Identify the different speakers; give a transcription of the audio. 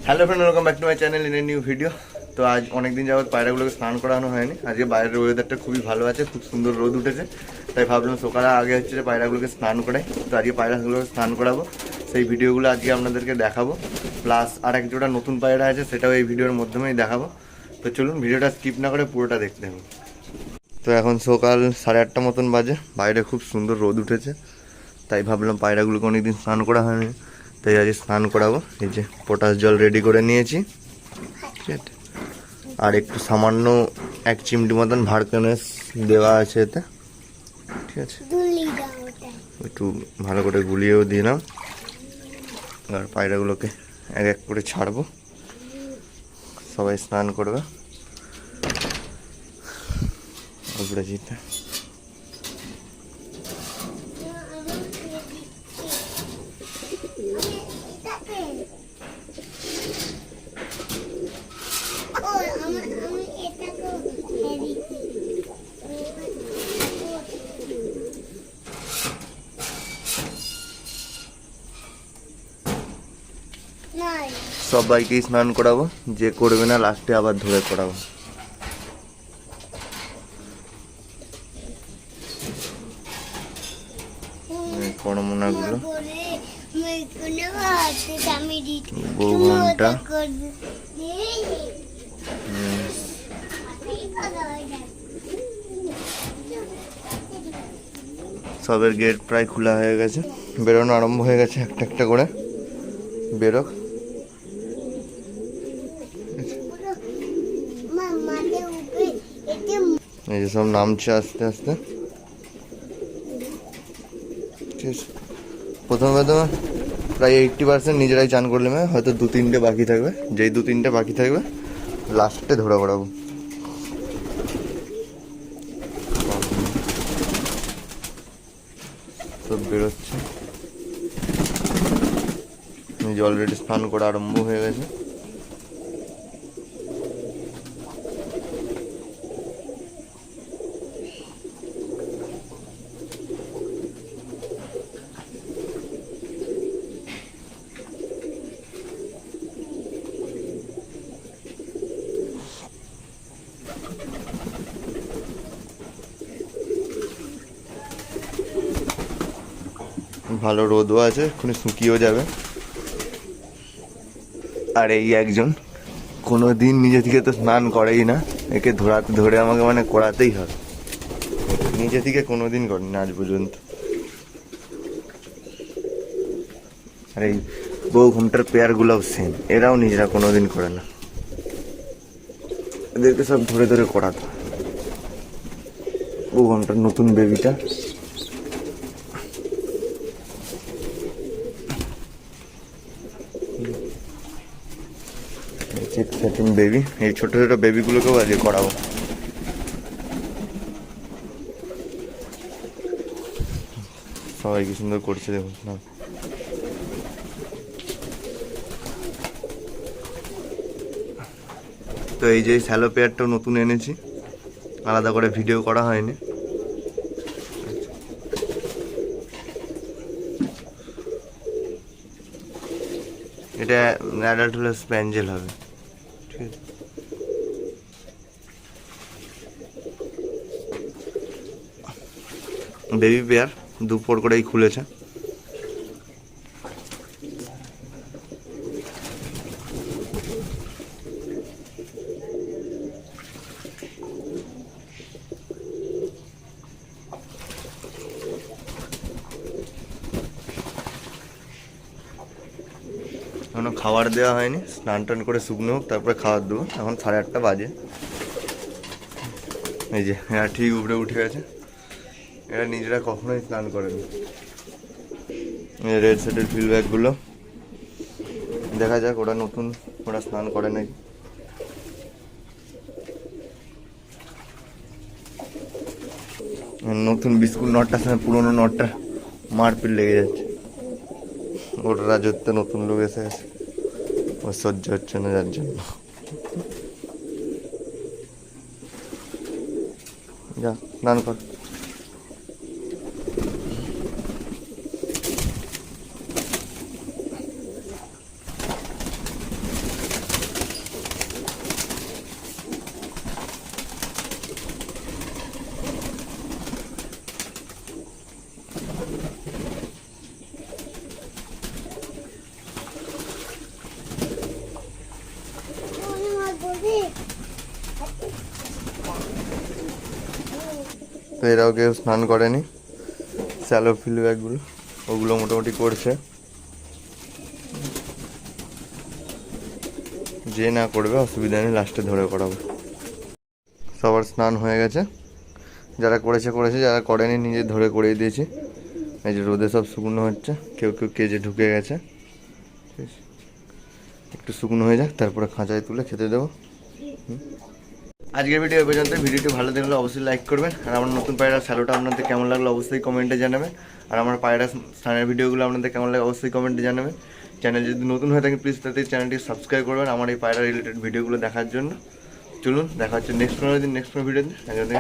Speaker 1: Hello friend, welcome back to my channel in a new video. তো আজ অনেকদিন যাবত পায়রাগুলোকে স্নান করানো হয়নি। আজকে বাইরের ওয়েদারটা খুবই ভালো আছে, খুব সুন্দর রোদ উঠেছে, তাই ভাবলাম সকালে আগে হচ্ছে যে পায়রাগুলোকে স্নান করাই। তো আজকে পায়রাগুলোকে স্নান করাবো, সেই ভিডিওগুলো আজকে আপনাদেরকে দেখাবো। প্লাস আর এক জোড়া নতুন পায়রা আছে, সেটাও এই ভিডিওর মাধ্যমেই দেখাবো। তো চলুন ভিডিওটা স্কিপ না করে পুরোটা দেখতে হবে। তো এখন সকাল 8:30 মতন বাজে, বাইরে খুব সুন্দর রোদ উঠেছে, তাই ভাবলাম পায়রাগুলোকে অনেকদিন স্নান করা হয়নি, তাই আজ স্নান করাবো। এই যে পটাশ জল রেডি করে নিয়েছি, ঠিক আছে, আর একটু সামান্য 1 চিমটি মতন ভার্কানেস দেওয়া আছে এতে, ঠিক আছে। একটু ভালো করে গুলিয়েও দিলাম, আর পায়রাগুলোকে এক এক করে ছাড়বো, সবাই স্নান করবে উপরে জিতে। সবাইকেই স্নান করাবো, যে করবে না লাস্টে আবার ধরে করাবো। করমোনাগুলো বৌঘন্টা সবের গেট প্রায় খোলা হয়ে গেছে, বেরোনো আরম্ভ হয়ে গেছে, একটা একটা করে বেরোক। এই যে সব নামছে আস্তে আস্তে, ঠিক আছে। প্রথমে প্রায় 80% নিজেরাই চান করলে, হয়তো 2-3টে বাকি থাকবে, যেই 2-3টে বাকি থাকবে লাস্টে ধরা করাবো। সব বেরোচ্ছে, অলরেডি স্নান করা আরম্ভ হয়ে গেছে। ভালো রোদও আছে, এক্ষুনি শুকিয়েও যাবে। আর এই একজন কোনো দিন নিজে থেকে তো স্নান করেই না, একে ধরে আমাকে করাতেই হবে। নিজে থেকে কোনো দিন করেনি আজ পর্যন্ত। আর এই বউ ঘুমটার পেয়ারগুলোও সেম, এরাও নিজেরা কোনো দিন করে না, এদেরকে সব ধরে ধরে করাতো। বউ ঘুমটার নতুন বেবিটা সেটিং বেবি, এই ছোট ছোট বেবিগুলোকেও আজকে করাবো। সবাই কি সুন্দর করছে দেখুন না। তো এই যে স্যালো পেয়ারটাও নতুন এনেছি, আলাদা করে ভিডিও করা হয়নি। এটা অ্যাডাল্ট হলে স্প্যাঞ্জেল হবে, ঠিক আছে। বেবি পেয়ার দুপুর করেই খুলেছে। এখনো খাবার দেওয়া হয়নি, স্নান টান করে শুকনো হোক, তারপরে খাবার দেবো। এখন 8:30 বাজে। এই যে এরা ঠিক উপরে উঠে গেছে, এরা নিজেরা কখনোই স্নান করেনি। রেড সেটের ফিল ব্যাগগুলো দেখা যাক, ওরা নতুন, ওরা স্নান করে নাকি। নতুন বিস্কুট নটটার সঙ্গে পুরোনো নটটা মারপিট লেগে যাচ্ছে। ওর রাজত্ব নতুন লোক এসে গেছে, ও সহ্য হচ্ছে না, যার জন্য। যা স্নান কর। তো এরাও কেউ স্নান করেনি, স্যালো ফিল ব্যাগগুলো ওগুলো মোটামুটি করছে। যে না করবে অসুবিধা নেই, লাস্টে ধরে করাবো। সবার স্নান হয়ে গেছে, যারা করেছে করেছে, যারা করেনি নিজে ধরে করিয়ে দিয়েছি। এই যে রোদে সব শুকনো হচ্ছে, কেউ কেউ কেজে ঢুকে গেছে। একটু শুকনো হয়ে যাক, তারপরে খাঁচায় তুলে খেতে দেবো। আজকের ভিডিও এই পর্যন্ত। ভিডিওটি ভালো লাগলে অবশ্যই লাইক করবেন, আর আমার নতুন পায়রা স্যালোটা আপনাদের কেমন লাগলো অবশ্যই কমেন্টে জানাবেন, আর আমার পায়রা স্নানের ভিডিওগুলো আপনাদের কেমন লাগে অবশ্যই কমেন্টে জানাবেন। চ্যানেল যদি নতুন হয়ে থাকে প্লিজ তাদের চ্যানেলটি সাবস্ক্রাইব করবেন আমার এই পায়রা রিলেটেড ভিডিওগুলো দেখার জন্য। চলুন দেখা হচ্ছে নেক্সট কোনো দিন, নেক্সট কোনো ভিডিওতে।